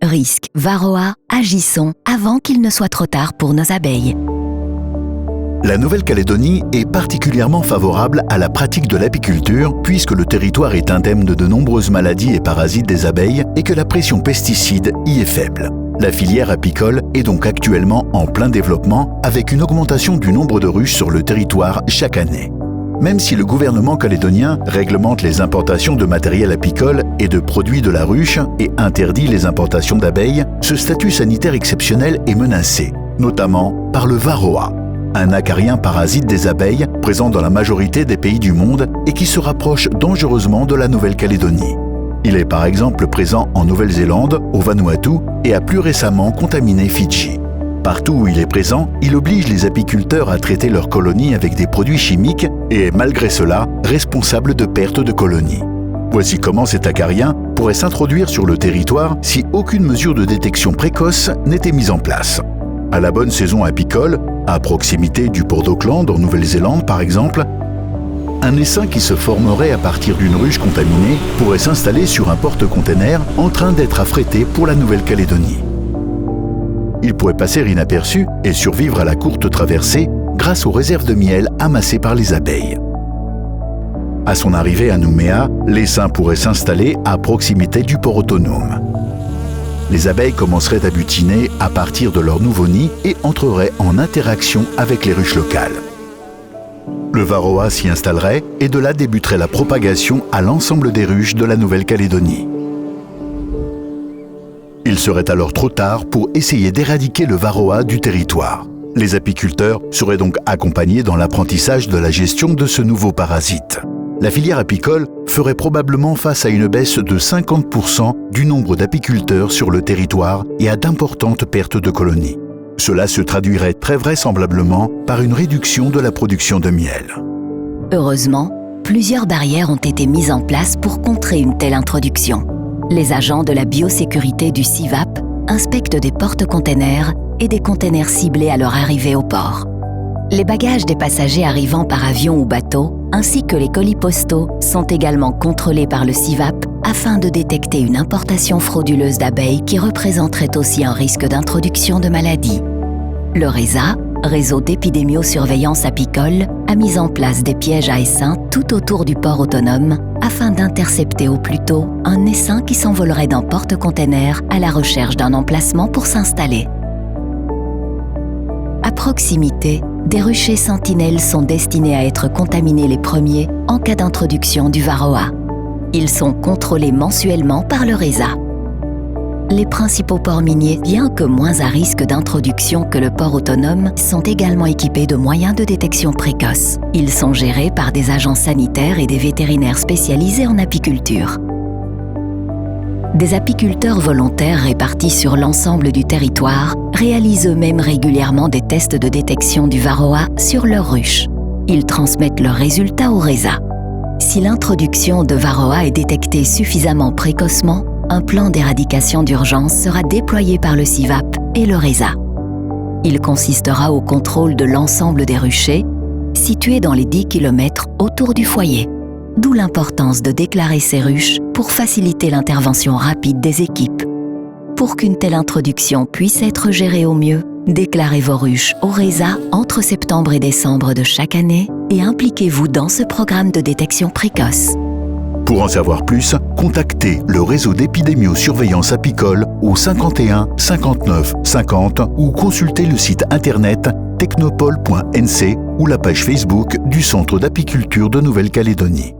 Risque, Varroa, agissons avant qu'il ne soit trop tard pour nos abeilles. La Nouvelle-Calédonie est particulièrement favorable à la pratique de l'apiculture puisque le territoire est indemne de nombreuses maladies et parasites des abeilles et que la pression pesticide y est faible. La filière apicole est donc actuellement en plein développement avec une augmentation du nombre de ruches sur le territoire chaque année. Même si le gouvernement calédonien réglemente les importations de matériel apicole et de produits de la ruche et interdit les importations d'abeilles, ce statut sanitaire exceptionnel est menacé, notamment par le varroa, un acarien parasite des abeilles présent dans la majorité des pays du monde et qui se rapproche dangereusement de la Nouvelle-Calédonie. Il est par exemple présent en Nouvelle-Zélande, au Vanuatu et a plus récemment contaminé Fidji. Partout où il est présent, il oblige les apiculteurs à traiter leurs colonies avec des produits chimiques et est malgré cela responsable de pertes de colonies. Voici comment cet acarien pourrait s'introduire sur le territoire si aucune mesure de détection précoce n'était mise en place. À la bonne saison apicole, à proximité du port d'Auckland en Nouvelle-Zélande par exemple, un essaim qui se formerait à partir d'une ruche contaminée pourrait s'installer sur un porte-container en train d'être affrété pour la Nouvelle-Calédonie. Il pourrait passer inaperçu et survivre à la courte traversée grâce aux réserves de miel amassées par les abeilles. À son arrivée à Nouméa, l'essaim pourrait s'installer à proximité du port autonome. Les abeilles commenceraient à butiner à partir de leur nouveau nid et entreraient en interaction avec les ruches locales. Le varroa s'y installerait et de là débuterait la propagation à l'ensemble des ruches de la Nouvelle-Calédonie. Il serait alors trop tard pour essayer d'éradiquer le varroa du territoire. Les apiculteurs seraient donc accompagnés dans l'apprentissage de la gestion de ce nouveau parasite. La filière apicole ferait probablement face à une baisse de 50% du nombre d'apiculteurs sur le territoire et à d'importantes pertes de colonies. Cela se traduirait très vraisemblablement par une réduction de la production de miel. Heureusement, plusieurs barrières ont été mises en place pour contrer une telle introduction. Les agents de la biosécurité du CIVAP inspectent des porte-containers et des containers ciblés à leur arrivée au port. Les bagages des passagers arrivant par avion ou bateau, ainsi que les colis postaux, sont également contrôlés par le CIVAP afin de détecter une importation frauduleuse d'abeilles qui représenterait aussi un risque d'introduction de maladies. Le RESA, Réseau d'épidémiosurveillance apicole, a mis en place des pièges à essaims tout autour du port autonome afin d'intercepter au plus tôt un essaim qui s'envolerait d'un porte-container à la recherche d'un emplacement pour s'installer. À proximité, des ruchers sentinelles sont destinés à être contaminés les premiers en cas d'introduction du varroa. Ils sont contrôlés mensuellement par le RESA. Les principaux ports miniers, bien que moins à risque d'introduction que le port autonome, sont également équipés de moyens de détection précoce. Ils sont gérés par des agents sanitaires et des vétérinaires spécialisés en apiculture. Des apiculteurs volontaires répartis sur l'ensemble du territoire réalisent eux-mêmes régulièrement des tests de détection du varroa sur leurs ruches. Ils transmettent leurs résultats au RESA. Si l'introduction de varroa est détectée suffisamment précocement, un plan d'éradication d'urgence sera déployé par le CIVAP et le RESA. Il consistera au contrôle de l'ensemble des ruchers, situés dans les 10 km autour du foyer. D'où l'importance de déclarer ces ruches pour faciliter l'intervention rapide des équipes. Pour qu'une telle introduction puisse être gérée au mieux, déclarez vos ruches au RESA entre septembre et décembre de chaque année et impliquez-vous dans ce programme de détection précoce. Pour en savoir plus, contactez le réseau d'épidémiosurveillance apicole au 51 59 50 ou consultez le site internet technopole.nc ou la page Facebook du Centre d'apiculture de Nouvelle-Calédonie.